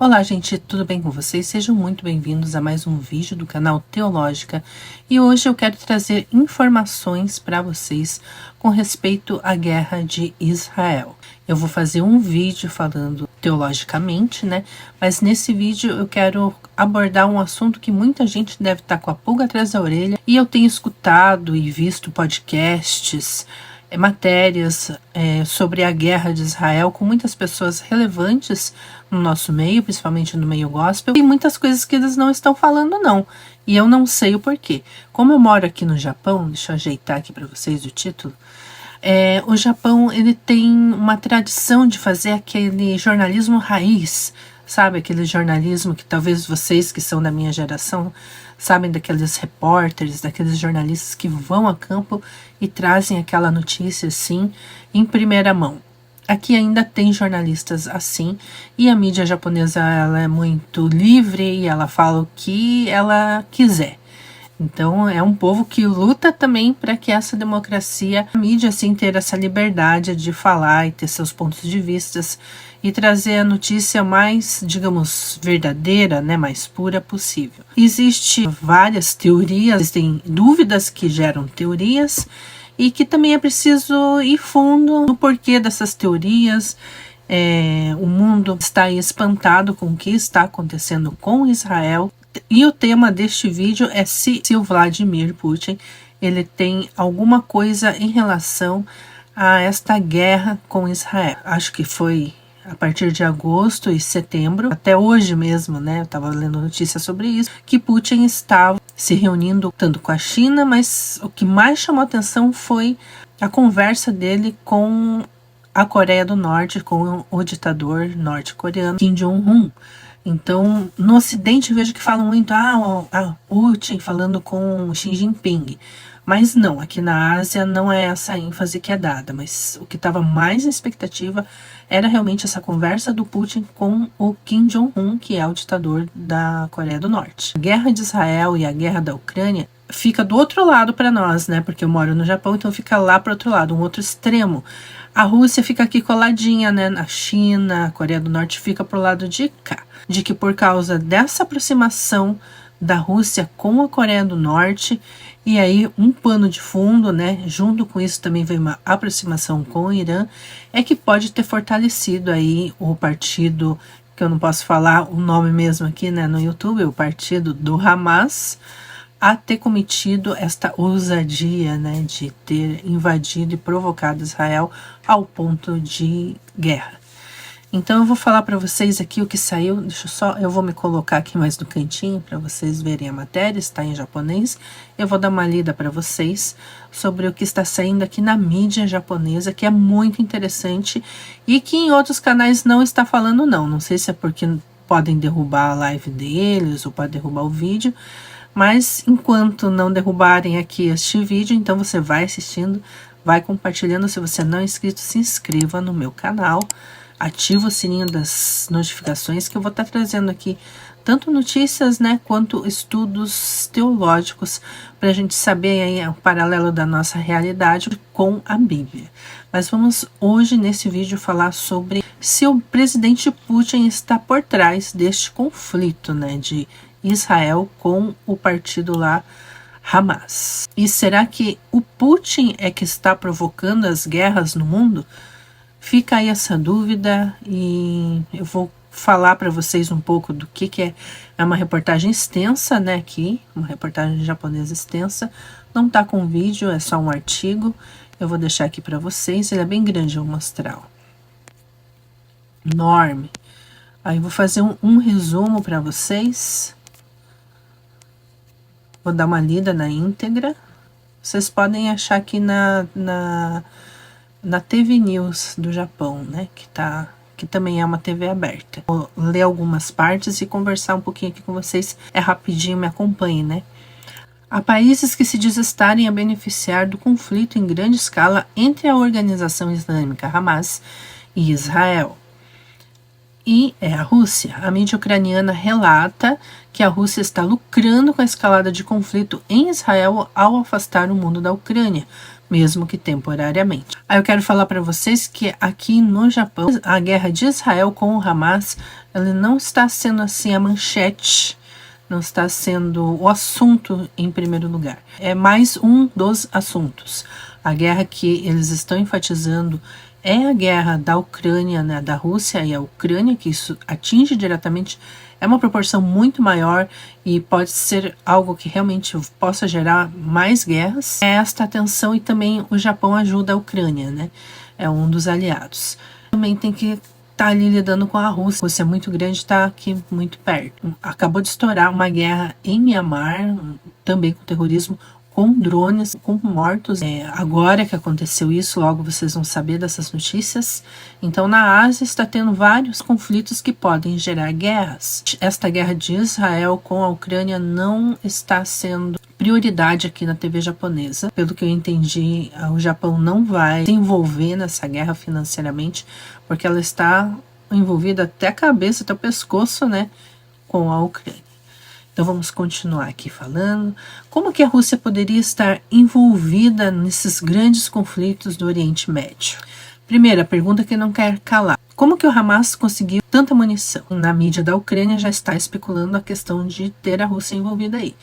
Olá, gente, tudo bem com vocês? Sejam muito bem-vindos a mais um vídeo do canal Teológica e hoje eu quero trazer informações para vocês com respeito à guerra de Israel. Eu vou fazer um vídeo falando teologicamente, né? Mas nesse vídeo eu quero abordar um assunto que muita gente deve estar com a pulga atrás da orelha e eu tenho escutado e visto podcasts, matérias sobre a guerra de Israel com muitas pessoas relevantes no nosso meio, principalmente no meio gospel, e muitas coisas que eles não estão falando não, e eu não sei o porquê. Como eu moro aqui no Japão, deixa eu ajeitar aqui para vocês o título, o Japão ele tem uma tradição de fazer aquele jornalismo raiz, sabe, aquele jornalismo que talvez vocês que são da minha geração sabem, daqueles repórteres, daqueles jornalistas que vão a campo e trazem aquela notícia assim em primeira mão. Aqui ainda tem jornalistas assim, e a mídia japonesa ela é muito livre e ela fala o que ela quiser. Então é um povo que luta também para que essa democracia, a mídia assim, ter essa liberdade de falar e ter seus pontos de vistas e trazer a notícia mais, digamos, verdadeira, né, mais pura possível. Existem várias teorias, existem dúvidas que geram teorias e que também é preciso ir fundo no porquê dessas teorias. O mundo está aí espantado com o que está acontecendo com Israel. E o tema deste vídeo é se o Vladimir Putin ele tem alguma coisa em relação a esta guerra com Israel. Acho que foi a partir de agosto e setembro, até hoje mesmo, né? Eu estava lendo notícias sobre isso, que Putin estava se reunindo tanto com a China, mas o que mais chamou atenção foi a conversa dele com a Coreia do Norte, com o ditador norte-coreano Kim Jong-un. Então, no Ocidente, eu vejo que falam muito, Putin falando com Xi Jinping. Mas não, aqui na Ásia não é essa ênfase que é dada. Mas o que estava mais na expectativa era realmente essa conversa do Putin com o Kim Jong-un, que é o ditador da Coreia do Norte. A guerra de Israel e a guerra da Ucrânia fica do outro lado para nós, né? Porque eu moro no Japão, então fica lá para o outro lado, um outro extremo. A Rússia fica aqui coladinha, né? A China, a Coreia do Norte fica pro lado de cá. De que por causa dessa aproximação da Rússia com a Coreia do Norte, e aí um pano de fundo, né? Junto com isso também vem uma aproximação com o Irã, é que pode ter fortalecido aí o partido, que eu não posso falar o nome mesmo aqui, né? No YouTube, o partido do Hamas, a ter cometido esta ousadia, né, de ter invadido e provocado Israel ao ponto de guerra. Então eu vou falar para vocês aqui o que saiu, eu vou me colocar aqui mais no cantinho para vocês verem a matéria, está em japonês. Eu vou dar uma lida para vocês sobre o que está saindo aqui na mídia japonesa, que é muito interessante e que em outros canais não está falando não sei se é porque podem derrubar a live deles ou podem derrubar o vídeo. Mas enquanto não derrubarem aqui este vídeo, então você vai assistindo, vai compartilhando. Se você não é inscrito, se inscreva no meu canal, ativa o sininho das notificações, que eu vou estar trazendo aqui tanto notícias, né, quanto estudos teológicos para a gente saber aí o paralelo da nossa realidade com a Bíblia. Mas vamos hoje nesse vídeo falar sobre se o presidente Putin está por trás deste conflito, né, de Israel com o partido lá Hamas. E será que o Putin é que está provocando as guerras no mundo? Fica aí essa dúvida e eu vou falar para vocês um pouco do que é. É uma reportagem extensa, né, aqui, uma reportagem japonesa extensa, não tá com vídeo, é só um artigo. Eu vou deixar aqui para vocês, ele é bem grande, eu vou mostrar, ó. Enorme. Aí eu vou fazer um resumo para vocês. Vou dar uma lida na íntegra. Vocês podem achar aqui na TV News do Japão, né? Que também é uma TV aberta. Vou ler algumas partes e conversar um pouquinho aqui com vocês. É rapidinho, me acompanhe, né? Há países que se diz estarem a beneficiar do conflito em grande escala entre a organização islâmica Hamas e Israel. E é a Rússia. A mídia ucraniana relata que a Rússia está lucrando com a escalada de conflito em Israel ao afastar o mundo da Ucrânia, mesmo que temporariamente. Aí eu quero falar para vocês que aqui no Japão, a guerra de Israel com o Hamas, ela não está sendo assim a manchete, não está sendo o assunto em primeiro lugar. É mais um dos assuntos. A guerra que eles estão enfatizando é a guerra da Ucrânia, né, da Rússia e a Ucrânia, que isso atinge diretamente, é uma proporção muito maior e pode ser algo que realmente possa gerar mais guerras. É esta tensão, e também o Japão ajuda a Ucrânia, né? É um dos aliados. Também tem que estar ali lidando com a Rússia. A Rússia é muito grande, está aqui muito perto. Acabou de estourar uma guerra em Mianmar, também com terrorismo, com drones, com mortos. Agora que aconteceu isso, logo vocês vão saber dessas notícias. Então, na Ásia está tendo vários conflitos que podem gerar guerras. Esta guerra de Israel com a Ucrânia não está sendo prioridade aqui na TV japonesa. Pelo que eu entendi, o Japão não vai se envolver nessa guerra financeiramente, porque ela está envolvida até a cabeça, até o pescoço, né, com a Ucrânia. Então vamos continuar aqui falando. Como que a Rússia poderia estar envolvida nesses grandes conflitos do Oriente Médio? Primeira pergunta que não quer calar. Como que o Hamas conseguiu tanta munição? Na mídia da Ucrânia já está especulando a questão de ter a Rússia envolvida aí.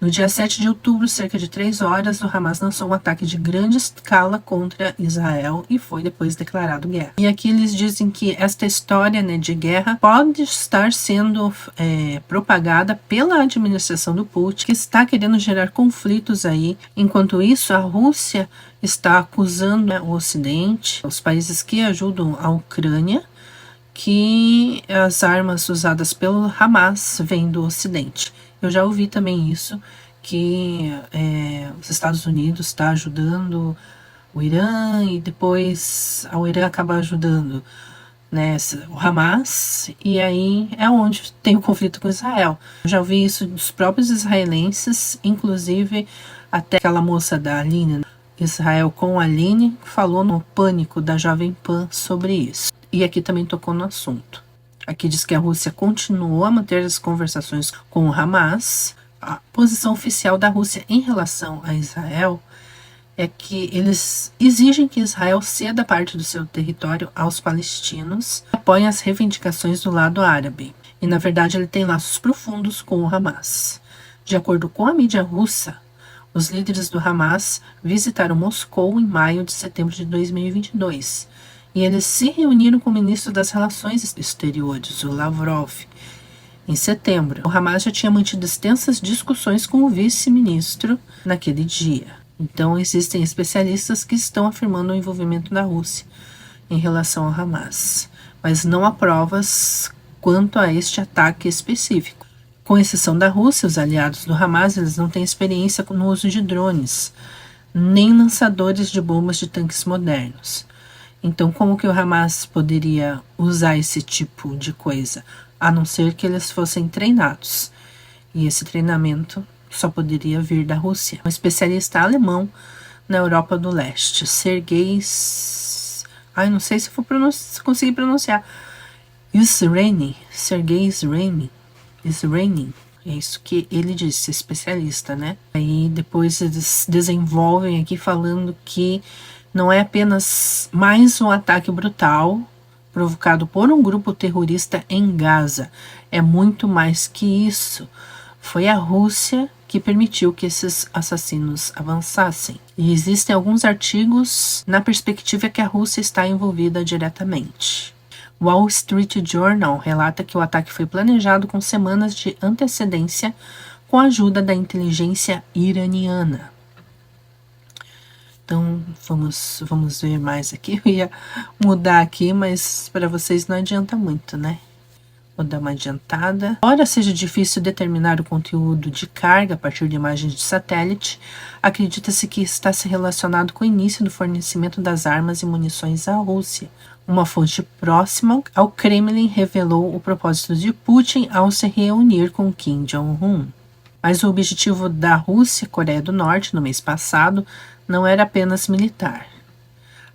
No dia 7 de outubro, cerca de 3 horas, o Hamas lançou um ataque de grande escala contra Israel e foi depois declarado guerra. E aqui eles dizem que esta história, né, de guerra pode estar sendo propagada pela administração do Putin, que está querendo gerar conflitos aí. Enquanto isso, a Rússia está acusando, né, o Ocidente, os países que ajudam a Ucrânia, que as armas usadas pelo Hamas vêm do Ocidente. Eu já ouvi também isso, que os Estados Unidos está ajudando o Irã e depois o Irã acaba ajudando, né, o Hamas, e aí é onde tem o conflito com Israel. Eu já ouvi isso dos próprios israelenses, inclusive até aquela moça da Aline, Israel com a Aline, falou no Pânico da Jovem Pan sobre isso. E aqui também tocou no assunto. Aqui diz que a Rússia continuou a manter as conversações com o Hamas. A posição oficial da Rússia em relação a Israel é que eles exigem que Israel ceda parte do seu território aos palestinos e apoiem as reivindicações do lado árabe. E, na verdade, ele tem laços profundos com o Hamas. De acordo com a mídia russa, os líderes do Hamas visitaram Moscou em maio de setembro de 2022. E eles se reuniram com o ministro das Relações Exteriores, o Lavrov, em setembro. O Hamas já tinha mantido extensas discussões com o vice-ministro naquele dia. Então, existem especialistas que estão afirmando o envolvimento da Rússia em relação ao Hamas, mas não há provas quanto a este ataque específico. Com exceção da Rússia, os aliados do Hamas, eles não têm experiência no uso de drones, nem lançadores de bombas de tanques modernos. Então, como que o Hamas poderia usar esse tipo de coisa? A não ser que eles fossem treinados. E esse treinamento só poderia vir da Rússia. Um especialista alemão na Europa do Leste, Sergei... não sei se eu vou conseguir pronunciar. Sergei Israni. É isso que ele disse, especialista, né? Aí depois eles desenvolvem aqui falando que não é apenas mais um ataque brutal provocado por um grupo terrorista em Gaza. É muito mais que isso. Foi a Rússia que permitiu que esses assassinos avançassem. E existem alguns artigos na perspectiva que a Rússia está envolvida diretamente. O Wall Street Journal relata que o ataque foi planejado com semanas de antecedência com a ajuda da inteligência iraniana. Então, vamos ver mais aqui. Eu ia mudar aqui, mas para vocês não adianta muito, né? Vou dar uma adiantada. Embora seja difícil determinar o conteúdo de carga a partir de imagens de satélite, acredita-se que está se relacionado com o início do fornecimento das armas e munições à Rússia. Uma fonte próxima ao Kremlin revelou o propósito de Putin ao se reunir com Kim Jong-un. Mas o objetivo da Rússia, Coreia do Norte, no mês passado, não era apenas militar.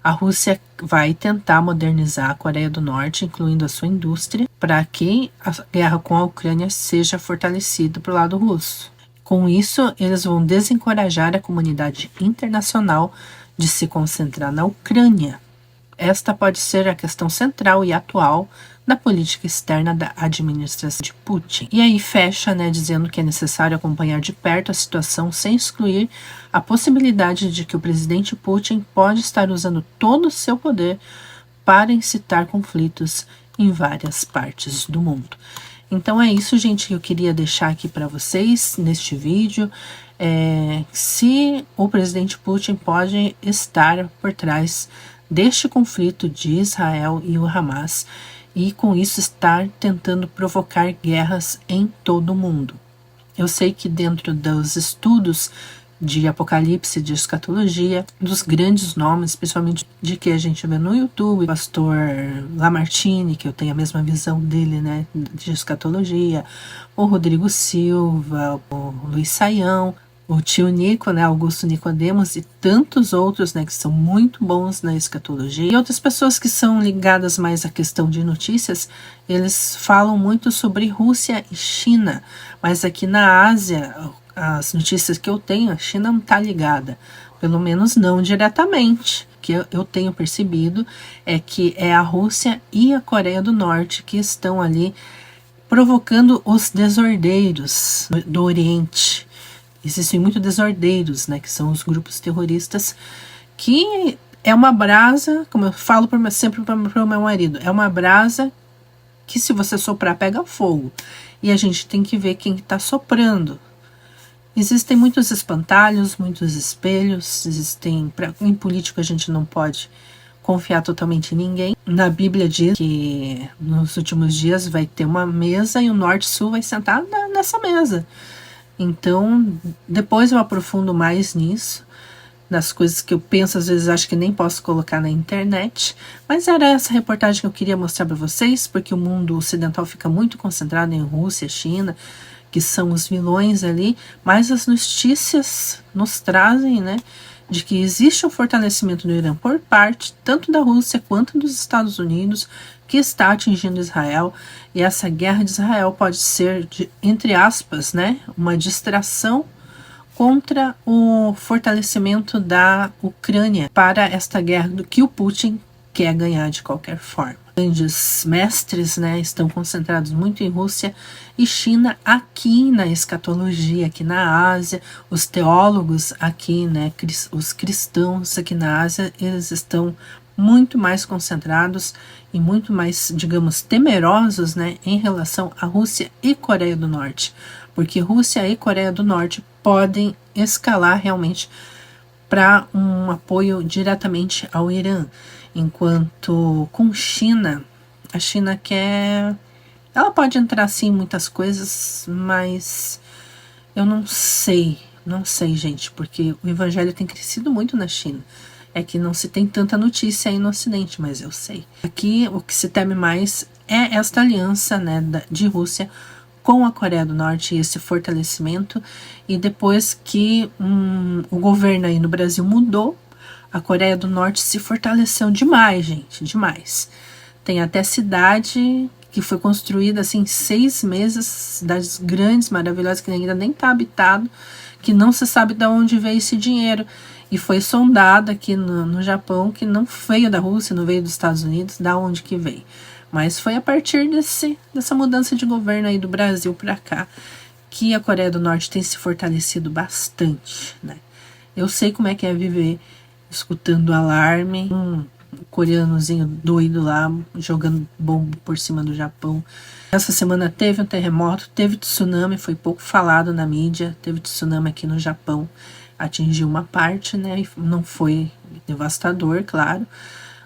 A Rússia vai tentar modernizar a Coreia do Norte, incluindo a sua indústria, para que a guerra com a Ucrânia seja fortalecida para o lado russo. Com isso, eles vão desencorajar a comunidade internacional de se concentrar na Ucrânia. Esta pode ser a questão central e atual da política externa da administração de Putin. E aí fecha, dizendo que é necessário acompanhar de perto a situação sem excluir a possibilidade de que o presidente Putin pode estar usando todo o seu poder para incitar conflitos em várias partes do mundo. Então é isso, gente, que eu queria deixar aqui para vocês neste vídeo. Se o presidente Putin pode estar por trás deste conflito de Israel e o Hamas, e com isso estar tentando provocar guerras em todo o mundo. Eu sei que dentro dos estudos de Apocalipse, de escatologia, dos grandes nomes, principalmente de que a gente vê no YouTube, o pastor Lamartine, que eu tenho a mesma visão dele, de escatologia, o Rodrigo Silva, o Luiz Saião, o tio Nico, Augusto Nicodemos, e tantos outros, que são muito bons na escatologia. E outras pessoas que são ligadas mais à questão de notícias, eles falam muito sobre Rússia e China. Mas aqui na Ásia, as notícias que eu tenho, a China não está ligada. Pelo menos não diretamente. O que eu tenho percebido é que é a Rússia e a Coreia do Norte que estão ali provocando os desordeiros do Oriente. Existem muitos desordeiros, que são os grupos terroristas, que é uma brasa, como eu falo sempre para o meu marido, é uma brasa que se você soprar pega fogo. E a gente tem que ver quem está soprando. Existem muitos espantalhos, muitos espelhos, em política a gente não pode confiar totalmente em ninguém. Na Bíblia diz que nos últimos dias vai ter uma mesa e o norte e sul vai sentar nessa mesa. Então, depois eu aprofundo mais nisso, nas coisas que eu penso, às vezes acho que nem posso colocar na internet, mas era essa reportagem que eu queria mostrar para vocês, porque o mundo ocidental fica muito concentrado em Rússia, China, que são os vilões ali, mas as notícias nos trazem, de que existe um fortalecimento do Irã por parte tanto da Rússia quanto dos Estados Unidos, que está atingindo Israel, e essa guerra de Israel pode ser, entre aspas, uma distração contra o fortalecimento da Ucrânia para esta guerra do que o Putin quer ganhar de qualquer forma. Grandes mestres estão concentrados muito em Rússia e China aqui na escatologia, aqui na Ásia. Os teólogos aqui, os cristãos aqui na Ásia, eles estão muito mais concentrados e muito mais, digamos, temerosos em relação à Rússia e Coreia do Norte, porque Rússia e Coreia do Norte podem escalar realmente para um apoio diretamente ao Irã, enquanto com China, a China ela pode entrar sim em muitas coisas, mas eu não sei, gente, porque o evangelho tem crescido muito na China. É que não se tem tanta notícia aí no Ocidente, mas eu sei. Aqui o que se teme mais é esta aliança de Rússia com a Coreia do Norte e esse fortalecimento. E depois que o governo aí no Brasil mudou, a Coreia do Norte se fortaleceu demais, gente, demais. Tem até cidade que foi construída assim em 6 meses, cidades grandes, maravilhosas, que ainda nem está habitado, que não se sabe de onde veio esse dinheiro. E foi sondado aqui no Japão, que não veio da Rússia, não veio dos Estados Unidos, da onde que veio. Mas foi a partir dessa mudança de governo aí do Brasil para cá, que a Coreia do Norte tem se fortalecido bastante, Eu sei como é que é viver escutando alarme, um coreanozinho doido lá, jogando bomba por cima do Japão. Essa semana teve um terremoto, teve tsunami, foi pouco falado na mídia, teve tsunami aqui no Japão. Atingiu uma parte, e não foi devastador, claro,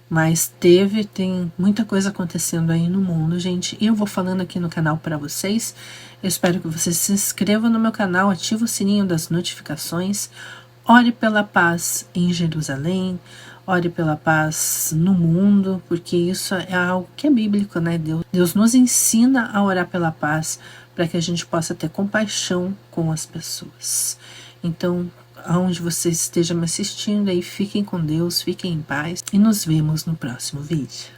mas tem muita coisa acontecendo aí no mundo, gente, e eu vou falando aqui no canal para vocês. Eu espero que vocês se inscrevam no meu canal, ative o sininho das notificações, ore pela paz em Jerusalém, ore pela paz no mundo, porque isso é algo que é bíblico, Deus nos ensina a orar pela paz, para que a gente possa ter compaixão com as pessoas. Então, aonde você esteja me assistindo aí, fiquem com Deus, fiquem em paz e nos vemos no próximo vídeo.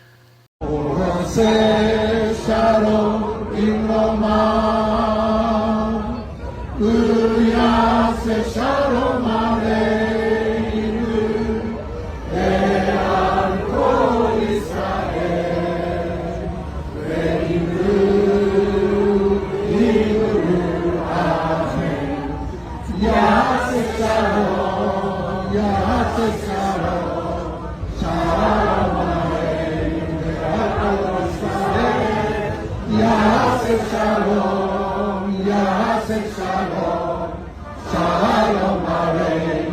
Shalom Aleichem,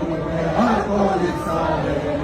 Holy Israel.